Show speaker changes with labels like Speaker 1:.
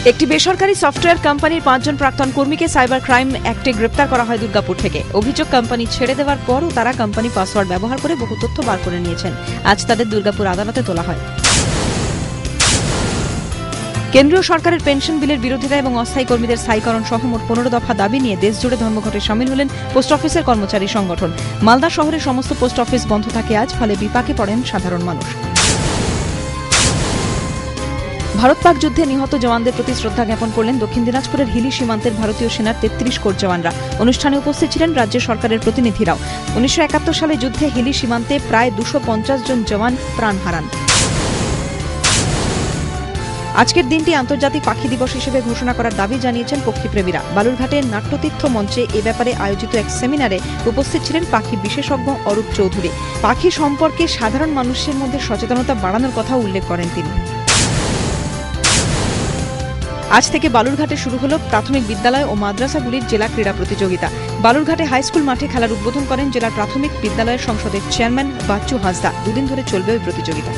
Speaker 1: একটি বেসরকারি সফটওয়্যার কোম্পানির 5 জন প্রাক্তন কর্মীকে সাইবার ক্রাইম অ্যাক্টে গ্রেপ্তার করা হয় দুর্গাপুর থেকে। অভিযোগ, কোম্পানি ছেড়ে দেওয়ার পরও তারা কোম্পানি পাসওয়ার্ড ব্যবহার করে বহু তথ্য বার করে নিয়েছেন। আজ তাদের দুর্গাপুর আদালতে তোলা হয়। কেন্দ্রীয় সরকারের পেনশন বিলের বিরোধিতা এবং অস্থায়ী কর্মীদের স্থায়ীকরণ সহ মোট 15 দফা দাবি নিয়ে দেশজুড়ে ধর্মঘটে সামিল হলেন পোস্ট অফিসের কর্মচারী সংগঠন। মালদা শহরের সমস্ত পোস্ট অফিস বন্ধ থাকে আজ, ফলে বিপাকে পড়েন সাধারণ মানুষ। ভারত পাক যুদ্ধে নিহত জওয়ানদের প্রতি শ্রদ্ধা জ্ঞাপন করলেন দক্ষিণ দিনাজপুরের হিলি সীমান্তের ভারতীয় সেনার 33 কোর জওয়ানরা। অনুষ্ঠানে উপস্থিত ছিলেন রাজ্য সরকারের প্রতিনিধিরাও। 1971 সালে যুদ্ধে হিলি সীমান্তে প্রায় 250 জন জওয়ান প্রাণ হারান। আজকের দিনটি আন্তর্জাতিক পাখি দিবস হিসেবে ঘোষণা করার দাবি জানিয়েছেন পক্ষীপ্রেমীরা। বালুরঘাটের নাট্যতীর্থ মঞ্চে এ ব্যাপারে আয়োজিত এক সেমিনারে উপস্থিত ছিলেন পাখি বিশেষজ্ঞ অরূপ চৌধুরী। পাখি সম্পর্কে সাধারণ মানুষের মধ্যে সচেতনতা বাড়ানোর কথা উল্লেখ করেন তিনি। আজ থেকে বালুরঘাটে শুরু হলো প্রাথমিক বিদ্যালয় ও মাদ্রাসাগুলির জেলা ক্রীড়া প্রতিযোগিতা। বালুরঘাটে হাইস্কুল মাঠে খেলার উদ্বোধন করেন জেলার প্রাথমিক বিদ্যালয়ের সংসদের চেয়ারম্যান বাচ্চু হাসদা। দুদিন ধরে চলবে ওই প্রতিযোগিতা।